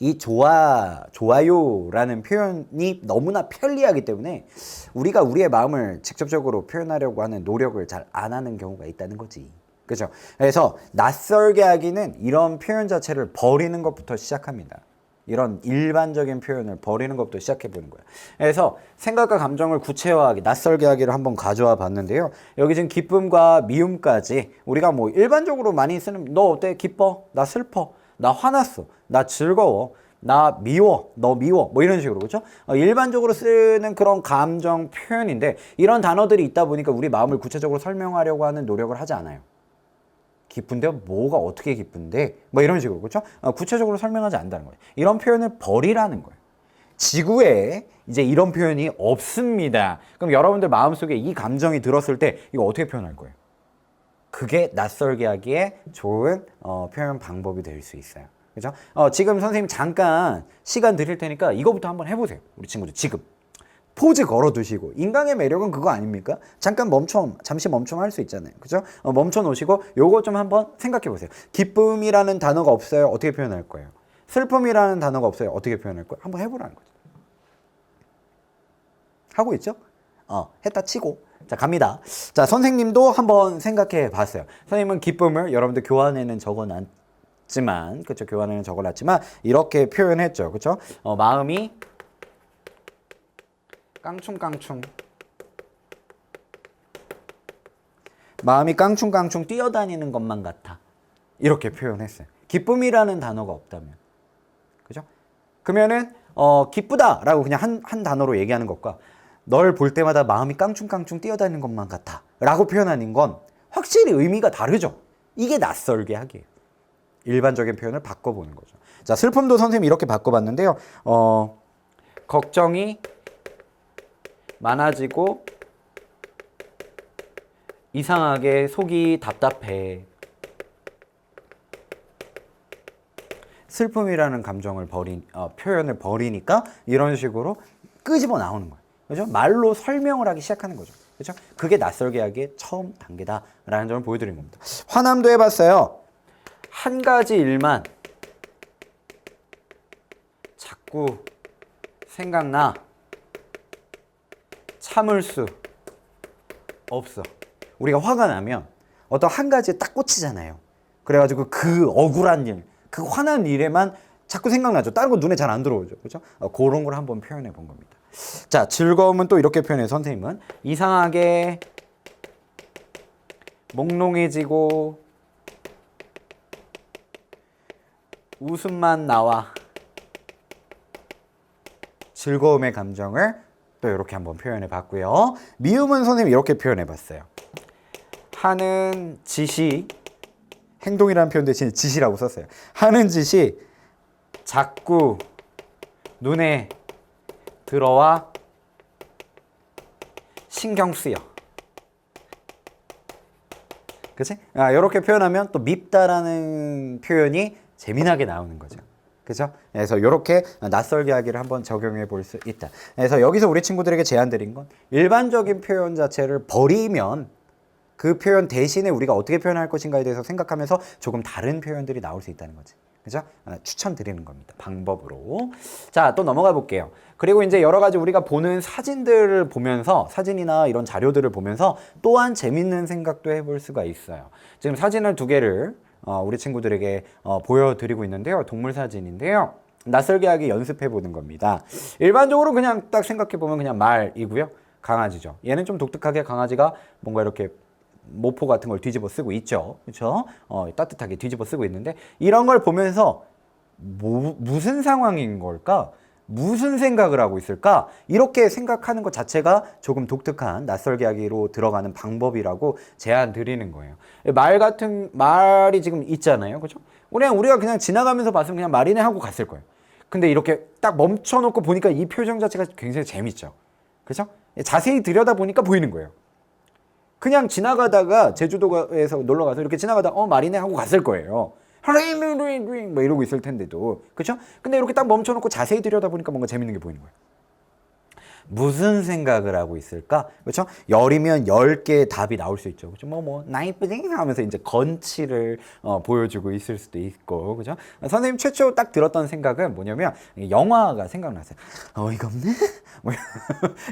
S1: 이 좋아요라는 표현이 너무나 편리하기 때문에 우리가 우리의 마음을 직접적으로 표현하려고 하는 노력을 잘 안 하는 경우가 있다는 거지. 그죠? 그래서 낯설게 하기는 이런 표현 자체를 버리는 것부터 시작합니다. 이런 일반적인 표현을 버리는 것부터 시작해 보는 거예요. 그래서 생각과 감정을 구체화하기, 낯설게 하기를 한번 가져와 봤는데요. 여기 지금 기쁨과 미움까지 우리가 뭐 일반적으로 많이 쓰는 너 어때? 기뻐? 나 슬퍼? 나 화났어? 나 즐거워? 나 미워? 너 미워? 뭐 이런 식으로 그렇죠? 일반적으로 쓰는 그런 감정 표현인데 이런 단어들이 있다 보니까 우리 마음을 구체적으로 설명하려고 하는 노력을 하지 않아요. 기쁜데 뭐가 어떻게 기쁜데 뭐 이런 식으로 그렇죠? 구체적으로 설명하지 않는다는 거예요. 이런 표현을 버리라는 거예요. 지구에 이제 이런 표현이 없습니다. 그럼 여러분들 마음속에 이 감정이 들었을 때 이거 어떻게 표현할 거예요? 그게 낯설게 하기에 좋은 표현 방법이 될 수 있어요. 그죠? 지금 선생님 잠깐 시간 드릴 테니까 이거부터 한번 해보세요. 우리 친구들 지금. 포즈 걸어 두시고 인간의 매력은 그거 아닙니까? 잠깐 잠시 멈춤 할 수 있잖아요. 그죠? 멈춰 놓으시고 요거 좀 한번 생각해 보세요. 기쁨이라는 단어가 없어요. 어떻게 표현할 거예요? 슬픔이라는 단어가 없어요. 어떻게 표현할 거예요? 한번 해보라는 거죠. 하고 있죠? 했다 치고. 자, 갑니다. 자, 선생님도 한번 생각해 봤어요. 선생님은 기쁨을 여러분들 교환에는 적어놨지만, 그쵸? 교환에는 적어놨지만, 이렇게 표현했죠. 그쵸? 마음이 깡충깡충. 마음이 깡충깡충 뛰어다니는 것만 같아. 이렇게 표현했어요. 기쁨이라는 단어가 없다면. 그죠? 그러면은, 기쁘다라고 그냥 한 단어로 얘기하는 것과 널 볼 때마다 마음이 깡충깡충 뛰어다니는 것만 같아. 라고 표현하는 건 확실히 의미가 다르죠. 이게 낯설게 하기예요. 일반적인 표현을 바꿔보는 거죠. 자, 슬픔도 선생님이 이렇게 바꿔봤는데요. 걱정이 많아지고 이상하게 속이 답답해. 슬픔이라는 감정을 표현을 버리니까 이런 식으로 끄집어 나오는 거예요. 그죠? 말로 설명을 하기 시작하는 거죠. 그죠? 그게 낯설게 하기의 처음 단계다라는 점을 보여드린 겁니다. 화남도 해봤어요. 한 가지 일만 자꾸 생각나. 참을 수 없어. 우리가 화가 나면 어떤 한 가지에 딱 꽂히잖아요. 그래가지고 그 억울한 일, 그 화난 일에만 자꾸 생각나죠. 다른 거 눈에 잘 안 들어오죠. 그렇죠? 그런 걸 한번 표현해 본 겁니다. 자, 즐거움은 또 이렇게 표현해요. 선생님은 이상하게 몽롱해지고 웃음만 나와. 즐거움의 감정을 또 이렇게 한번 표현해 봤고요. 미움은 선생님이 이렇게 표현해 봤어요. 하는 짓이, 행동이라는 표현 대신 짓이라고 썼어요. 하는 짓이 자꾸 눈에 들어와 신경 쓰여. 그치? 이렇게 표현하면 또 밉다라는 표현이 재미나게 나오는 거죠. 그죠? 그래서 이렇게 낯설게 하기를 한번 적용해 볼 수 있다. 그래서 여기서 우리 친구들에게 제안 드린 건 일반적인 표현 자체를 버리면 그 표현 대신에 우리가 어떻게 표현할 것인가에 대해서 생각하면서 조금 다른 표현들이 나올 수 있다는 거지. 그죠? 추천드리는 겁니다. 방법으로. 자, 또 넘어가 볼게요. 그리고 이제 여러 가지 우리가 보는 사진들을 보면서, 사진이나 이런 자료들을 보면서 또한 재밌는 생각도 해볼 수가 있어요. 지금 사진을 두 개를 우리 친구들에게 보여드리고 있는데요. 동물 사진인데요. 낯설게 하기 연습해 보는 겁니다. 일반적으로 그냥 딱 생각해 보면 그냥 말이고요. 강아지죠. 얘는 좀 독특하게 강아지가 뭔가 이렇게 모포 같은 걸 뒤집어 쓰고 있죠. 그렇죠? 따뜻하게 뒤집어 쓰고 있는데 이런 걸 보면서 무슨 상황인 걸까? 무슨 생각을 하고 있을까? 이렇게 생각하는 것 자체가 조금 독특한 낯설게 하기로 들어가는 방법이라고 제안 드리는 거예요. 말이 지금 있잖아요. 그렇죠? 우리가 그냥 지나가면서 봤으면 그냥 말이네 하고 갔을 거예요. 근데 이렇게 딱 멈춰놓고 보니까 이 표정 자체가 굉장히 재밌죠. 그렇죠? 자세히 들여다보니까 보이는 거예요. 그냥 지나가다가 제주도에서 놀러 가서 이렇게 지나가다 말이네 하고 갔을 거예요. 뭐 이러고 있을 텐데도. 그렇죠? 근데 이렇게 딱 멈춰놓고 자세히 들여다보니까 뭔가 재밌는 게 보이는 거예요. 무슨 생각을 하고 있을까? 그렇죠? 10이면 10개의 답이 나올 수 있죠. 그렇죠? 나이프징 하면서 이제 건치를 보여주고 있을 수도 있고, 그렇죠? 선생님 최초 딱 들었던 생각은 뭐냐면 영화가 생각났어요. 어이가 없네? 뭐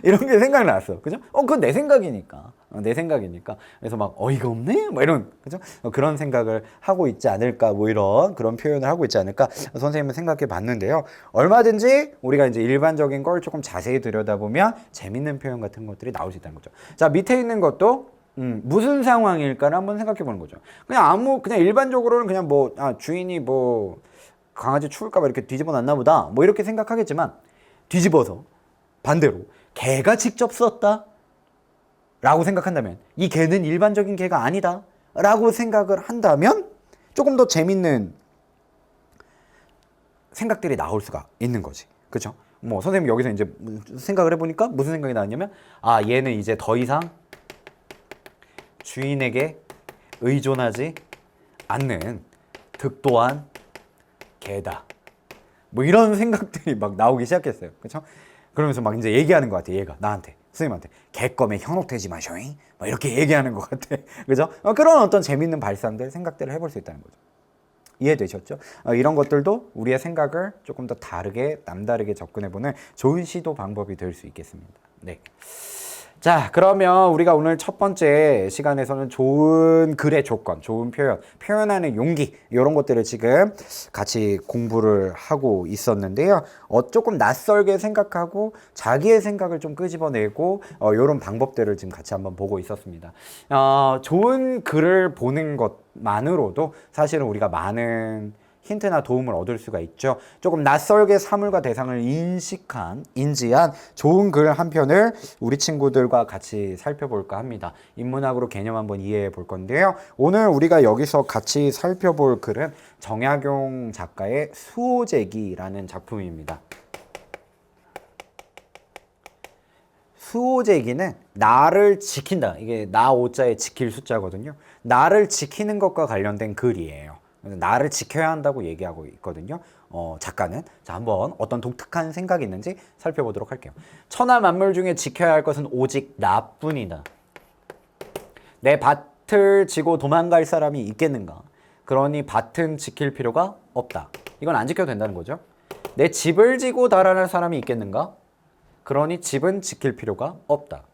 S1: 이런 게 생각났어. 그죠? 그건 내 생각이니까. 내 생각이니까. 그래서 막 어이가 없네? 뭐 이런, 그죠? 그런 생각을 하고 있지 않을까? 뭐 이런 그런 표현을 하고 있지 않을까? 선생님은 생각해 봤는데요. 얼마든지 우리가 이제 일반적인 걸 조금 자세히 들여다보면 재밌는 표현 같은 것들이 나올 수 있다는 거죠. 자, 밑에 있는 것도 무슨 상황일까를 한번 생각해 보는 거죠. 그냥 일반적으로는 그냥 주인이 강아지 추울까봐 이렇게 뒤집어 놨나 보다. 뭐 이렇게 생각하겠지만 뒤집어서 반대로 개가 직접 썼다? 라고 생각한다면 이 개는 일반적인 개가 아니다 라고 생각을 한다면 조금 더 재밌는 생각들이 나올 수가 있는 거지. 그렇죠? 선생님 여기서 이제 생각을 해보니까 무슨 생각이 나왔냐면 얘는 이제 더 이상 주인에게 의존하지 않는 득도한 개다. 뭐 이런 생각들이 막 나오기 시작했어요. 그렇죠? 그러면서 막 이제 얘기하는 것 같아. 얘가 나한테, 선생님한테 개껌에 현혹되지 마쇼잉. 막 이렇게 얘기하는 것 같아. 그죠? 그런 어떤 재밌는 발상들, 생각들을 해볼 수 있다는 거죠. 이해되셨죠? 이런 것들도 우리의 생각을 조금 더 다르게, 남다르게 접근해보는 좋은 시도 방법이 될 수 있겠습니다. 네. 자, 그러면 우리가 오늘 첫 번째 시간에서는 좋은 글의 조건, 좋은 표현하는 용기 이런 것들을 지금 같이 공부를 하고 있었는데요. 조금 낯설게 생각하고 자기의 생각을 좀 끄집어내고 이런 방법들을 지금 같이 한번 보고 있었습니다. 좋은 글을 보는 것만으로도 사실은 우리가 많은 힌트나 도움을 얻을 수가 있죠. 조금 낯설게 사물과 대상을 인지한 좋은 글 한 편을 우리 친구들과 같이 살펴볼까 합니다. 인문학으로 개념 한번 이해해 볼 건데요. 오늘 우리가 여기서 같이 살펴볼 글은 정약용 작가의 수호제기라는 작품입니다. 수호제기는 나를 지킨다. 이게 나 오자에 지킬 숫자거든요. 나를 지키는 것과 관련된 글이에요. 나를 지켜야 한다고 얘기하고 있거든요. 작가는. 자, 한번 어떤 독특한 생각이 있는지 살펴보도록 할게요. 천하 만물 중에 지켜야 할 것은 오직 나뿐이다. 내 밭을 지고 도망갈 사람이 있겠는가? 그러니 밭은 지킬 필요가 없다. 이건 안 지켜도 된다는 거죠. 내 집을 지고 달아날 사람이 있겠는가? 그러니 집은 지킬 필요가 없다.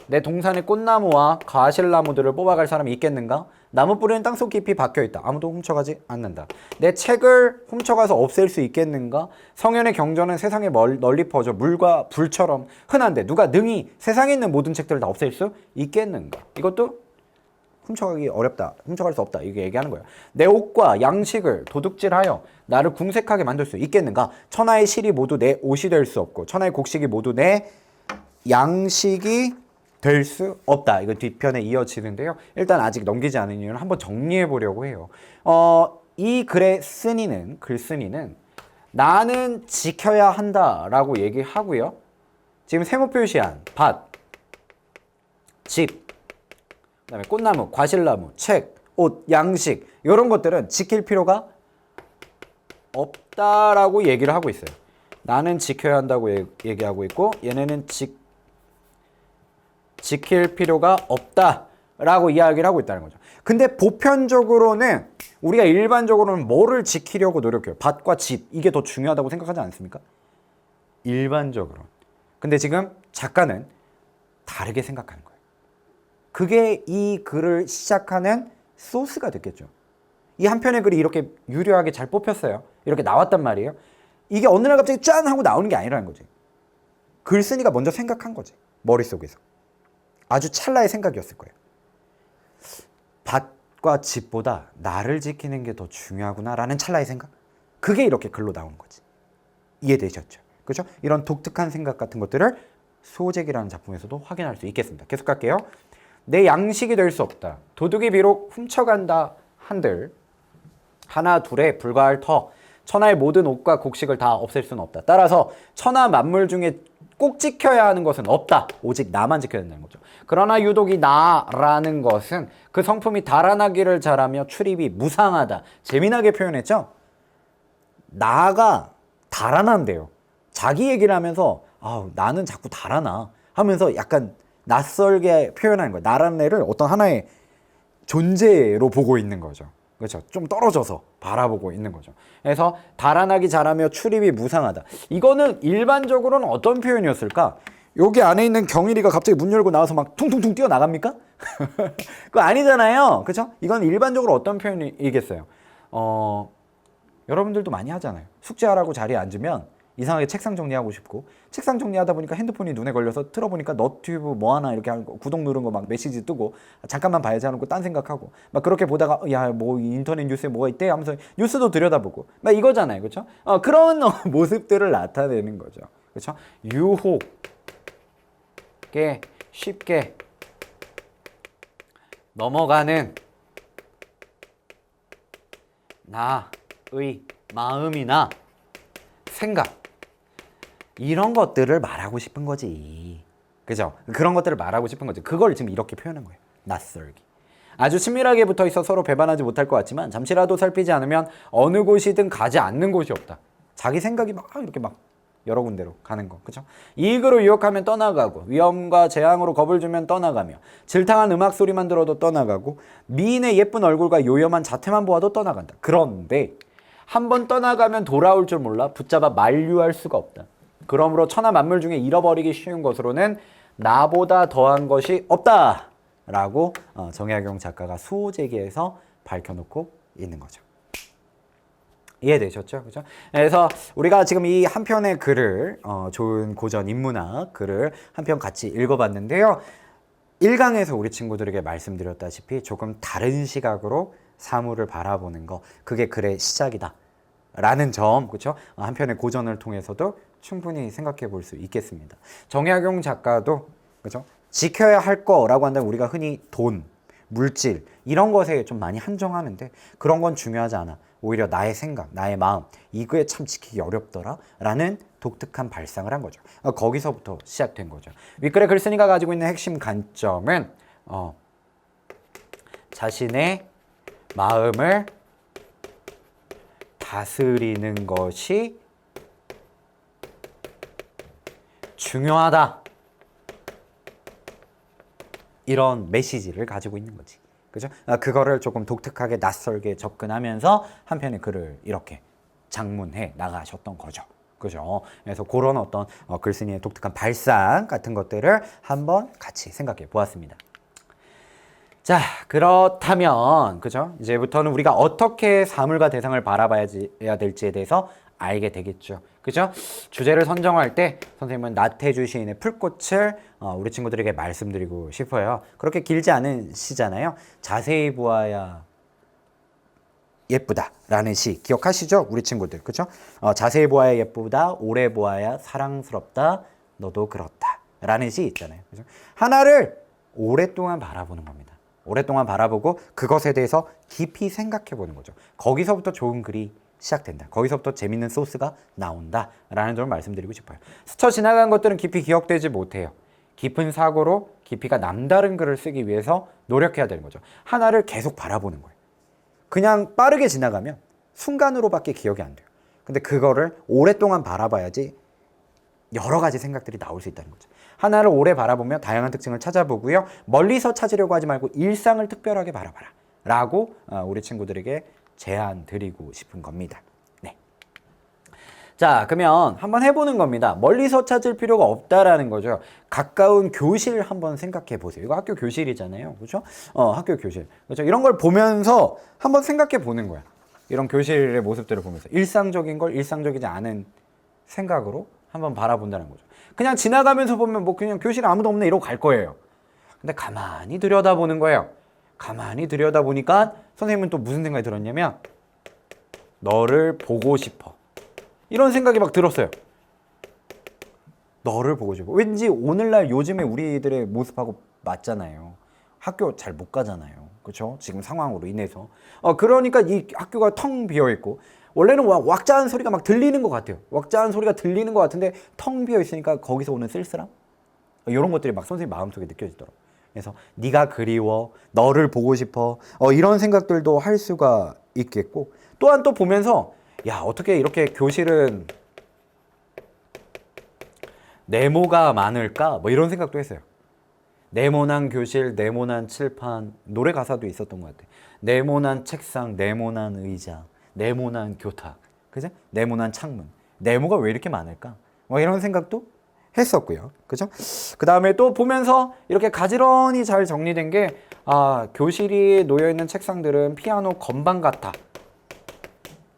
S1: 내 동산의 꽃나무와 과실나무들을 뽑아갈 사람이 있겠는가? 나무 뿌리는 땅속 깊이 박혀있다. 아무도 훔쳐가지 않는다. 내 책을 훔쳐가서 없앨 수 있겠는가? 성현의 경전은 세상에 널리 퍼져 물과 불처럼 흔한데 누가 능히 세상에 있는 모든 책들을 다 없앨 수 있겠는가? 이것도 훔쳐가기 어렵다. 훔쳐갈 수 없다. 이게 얘기하는 거예요. 내 옷과 양식을 도둑질하여 나를 궁색하게 만들 수 있겠는가? 천하의 실이 모두 내 옷이 될 수 없고 천하의 곡식이 모두 내 양식이 될 수 없다. 이거 뒷편에 이어지는데요. 일단 아직 넘기지 않은 이유는 한번 정리해 보려고 해요. 이 글의 글쓴이는 나는 지켜야 한다라고 얘기하고요. 지금 세모 표시한 밭, 집, 그다음에 꽃나무, 과실나무, 책, 옷, 양식 이런 것들은 지킬 필요가 없다라고 얘기를 하고 있어요. 나는 지켜야 한다고 얘기하고 있고 얘네는 지킬 필요가 없다라고 이야기를 하고 있다는 거죠. 근데 보편적으로는 우리가 일반적으로는 뭐를 지키려고 노력해요? 밭과 집 이게 더 중요하다고 생각하지 않습니까? 일반적으로. 근데 지금 작가는 다르게 생각하는 거예요. 그게 이 글을 시작하는 소스가 됐겠죠. 이 한 편의 글이 이렇게 유려하게 잘 뽑혔어요. 이렇게 나왔단 말이에요. 이게 어느 날 갑자기 짠 하고 나오는 게 아니라는 거지. 글쓴이가 먼저 생각한 거지. 머릿속에서. 아주 찰나의 생각이었을 거예요. 밭과 집보다 나를 지키는 게 더 중요하구나라는 찰나의 생각. 그게 이렇게 글로 나온 거지. 이해되셨죠? 그렇죠? 이런 독특한 생각 같은 것들을 소호책이라는 작품에서도 확인할 수 있겠습니다. 계속 갈게요. 내 양식이 될 수 없다. 도둑이 비록 훔쳐간다 한들 하나 둘에 불과할 터. 천하의 모든 옷과 곡식을 다 없앨 수는 없다. 따라서 천하 만물 중에 꼭 지켜야 하는 것은 없다. 오직 나만 지켜야 된다는 거죠. 그러나 유독 이 나라는 것은 그 성품이 달아나기를 잘하며 출입이 무상하다. 재미나게 표현했죠? 나가 달아난대요. 자기 얘기를 하면서 나는 자꾸 달아나 하면서 약간 낯설게 표현하는 거예요. 나라는 애를 어떤 하나의 존재로 보고 있는 거죠. 그렇죠. 좀 떨어져서 바라보고 있는 거죠. 그래서 달아나기 잘하며 출입이 무상하다. 이거는 일반적으로는 어떤 표현이었을까? 여기 안에 있는 경일이가 갑자기 문 열고 나와서 막 퉁퉁퉁 뛰어나갑니까? 그거 아니잖아요. 그렇죠? 이건 일반적으로 어떤 표현이겠어요? 여러분들도 많이 하잖아요. 숙제하라고 자리에 앉으면 이상하게 책상 정리하고 싶고 책상 정리하다 보니까 핸드폰이 눈에 걸려서 틀어보니까 너튜브 뭐하나 이렇게 하고 구독 누른 거 막 메시지 뜨고 잠깐만 봐야지 하는 거 딴 생각하고 막 그렇게 보다가 야 뭐 인터넷 뉴스에 뭐가 있대 하면서 뉴스도 들여다보고 막 이거잖아요. 그렇죠? 그런 모습들을 나타내는 거죠. 그렇죠? 유혹에 쉽게 넘어가는 나의 마음이나 생각 이런 것들을 말하고 싶은 거지. 그죠? 그런 것들을 말하고 싶은 거지. 그걸 지금 이렇게 표현한 거예요. 낯설기. 아주 친밀하게 붙어 있어 서로 배반하지 못할 것 같지만 잠시라도 살피지 않으면 어느 곳이든 가지 않는 곳이 없다. 자기 생각이 막 이렇게 막 여러 군데로 가는 거. 그죠? 이익으로 유혹하면 떠나가고 위험과 재앙으로 겁을 주면 떠나가며 질탕한 음악 소리만 들어도 떠나가고 미인의 예쁜 얼굴과 요염한 자태만 보아도 떠나간다. 그런데 한번 떠나가면 돌아올 줄 몰라 붙잡아 만류할 수가 없다. 그러므로 천하 만물 중에 잃어버리기 쉬운 것으로는 나보다 더한 것이 없다 라고 정약용 작가가 수호제기에서 밝혀놓고 있는 거죠. 이해되셨죠? 그죠? 그래서 우리가 지금 이 한 편의 글을 좋은 고전 인문학 글을 한 편 같이 읽어봤는데요. 1강에서 우리 친구들에게 말씀드렸다시피 조금 다른 시각으로 사물을 바라보는 거 그게 글의 시작이다 라는 점, 그렇죠? 한 편의 고전을 통해서도 충분히 생각해 볼 수 있겠습니다. 정약용 작가도 그렇죠? 지켜야 할 거라고 한다면 우리가 흔히 돈, 물질 이런 것에 좀 많이 한정하는데 그런 건 중요하지 않아. 오히려 나의 생각, 나의 마음 이거에 참 지키기 어렵더라 라는 독특한 발상을 한 거죠. 거기서부터 시작된 거죠. 윗글의 글쓴이가 가지고 있는 핵심 관점은 자신의 마음을 다스리는 것이 중요하다. 이런 메시지를 가지고 있는 거지. 그죠? 그거를 조금 독특하게 낯설게 접근하면서 한 편의 글을 이렇게 장문해 나가셨던 거죠. 그죠? 그래서 그런 어떤 글쓴이의 독특한 발상 같은 것들을 한번 같이 생각해 보았습니다. 자, 그렇다면 그죠? 이제부터는 우리가 어떻게 사물과 대상을 바라봐야 될지에 대해서 알게 되겠죠. 그죠? 주제를 선정할 때 선생님은 나태주 시인의 풀꽃을 우리 친구들에게 말씀드리고 싶어요. 그렇게 길지 않은 시잖아요. 자세히 보아야 예쁘다 라는 시 기억하시죠? 우리 친구들. 그죠? 자세히 보아야 예쁘다, 오래 보아야 사랑스럽다, 너도 그렇다 라는 시 있잖아요. 그죠? 하나를 오랫동안 바라보는 겁니다. 오랫동안 바라보고 그것에 대해서 깊이 생각해 보는 거죠. 거기서부터 좋은 글이 시작된다. 거기서부터 재밌는 소스가 나온다 라는 점을 말씀드리고 싶어요. 스쳐 지나간 것들은 깊이 기억되지 못해요. 깊은 사고로 깊이가 남다른 글을 쓰기 위해서 노력해야 되는 거죠. 하나를 계속 바라보는 거예요. 그냥 빠르게 지나가면 순간으로밖에 기억이 안 돼요. 근데 그거를 오랫동안 바라봐야지 여러 가지 생각들이 나올 수 있다는 거죠. 하나를 오래 바라보며 다양한 특징을 찾아보고요. 멀리서 찾으려고 하지 말고 일상을 특별하게 바라봐라 라고 우리 친구들에게 제안 드리고 싶은 겁니다. 네. 자, 그러면 한번 해보는 겁니다. 멀리서 찾을 필요가 없다라는 거죠. 가까운 교실 한번 생각해 보세요. 이거 학교 교실이잖아요. 그렇죠? 학교 교실. 그렇죠? 이런 걸 보면서 한번 생각해 보는 거야. 이런 교실의 모습들을 보면서 일상적인 걸 일상적이지 않은 생각으로 한번 바라본다는 거죠. 그냥 지나가면서 보면 뭐 그냥 교실에 아무도 없네 이러고 갈 거예요. 근데 가만히 들여다보는 거예요. 가만히 들여다보니까 선생님은 또 무슨 생각이 들었냐면 너를 보고 싶어. 이런 생각이 막 들었어요. 너를 보고 싶어. 왠지 오늘날 요즘에 우리들의 모습하고 맞잖아요. 학교 잘 못 가잖아요. 그렇죠? 지금 상황으로 인해서. 그러니까 이 학교가 텅 비어 있고 원래는 왁자한 소리가 막 들리는 것 같아요. 왁자한 소리가 들리는 것 같은데 텅 비어 있으니까 거기서 오는 쓸쓸함? 이런 것들이 막 선생님 마음속에 느껴지더라고요. 그래서 네가 그리워, 너를 보고 싶어 이런 생각들도 할 수가 있겠고 또한 또 보면서 야 어떻게 이렇게 교실은 네모가 많을까? 뭐 이런 생각도 했어요. 네모난 교실, 네모난 칠판 노래 가사도 있었던 것 같아요. 네모난 책상, 네모난 의자, 네모난 교탁, 그죠? 네모난 창문. 네모가 왜 이렇게 많을까? 뭐 이런 생각도 했었고요. 그죠? 그 다음에 또 보면서 이렇게 가지런히 잘 정리된 게, 교실이 놓여있는 책상들은 피아노 건반 같아.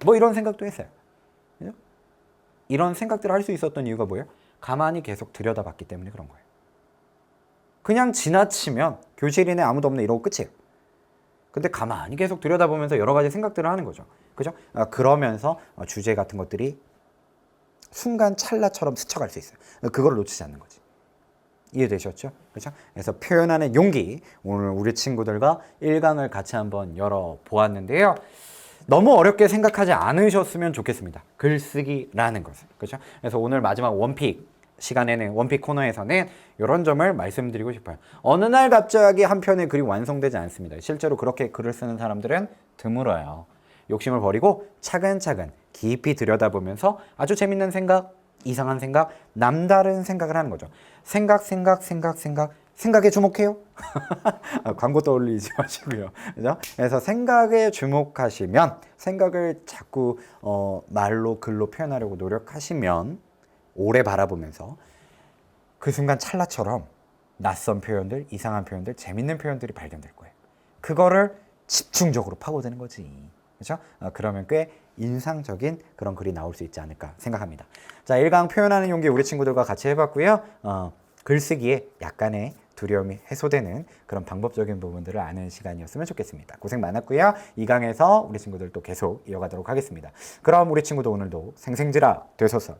S1: 뭐 이런 생각도 했어요. 그죠? 이런 생각들을 할 수 있었던 이유가 뭐예요? 가만히 계속 들여다봤기 때문에 그런 거예요. 그냥 지나치면 교실이네 아무도 없네 이러고 끝이에요. 근데 가만히 계속 들여다보면서 여러 가지 생각들을 하는 거죠. 그죠? 그러면서 주제 같은 것들이 순간 찰나처럼 스쳐갈 수 있어요. 그걸 놓치지 않는 거지. 이해되셨죠? 그렇죠? 그래서 표현하는 용기 오늘 우리 친구들과 1강을 같이 한번 열어보았는데요. 너무 어렵게 생각하지 않으셨으면 좋겠습니다. 글쓰기라는 것을. 그렇죠? 그래서 오늘 마지막 원픽 시간에는 원픽 코너에서는 이런 점을 말씀드리고 싶어요. 어느 날 갑자기 한 편의 글이 완성되지 않습니다. 실제로 그렇게 글을 쓰는 사람들은 드물어요. 욕심을 버리고 차근차근 깊이 들여다보면서 아주 재밌는 생각, 이상한 생각, 남다른 생각을 하는 거죠. 생각에 주목해요. 광고 떠올리지 마시고요. 그죠? 그래서 생각에 주목하시면 생각을 자꾸 말로 글로 표현하려고 노력하시면 오래 바라보면서 그 순간 찰나처럼 낯선 표현들, 이상한 표현들, 재밌는 표현들이 발견될 거예요. 그거를 집중적으로 파고드는 거지. 그렇죠? 그러면 꽤 인상적인 그런 글이 나올 수 있지 않을까 생각합니다. 자, 1강 표현하는 용기 우리 친구들과 같이 해봤고요. 글쓰기에 약간의 두려움이 해소되는 그런 방법적인 부분들을 아는 시간이었으면 좋겠습니다. 고생 많았고요. 2강에서 우리 친구들 또 계속 이어가도록 하겠습니다. 그럼 우리 친구도 오늘도 생생지라 되소서.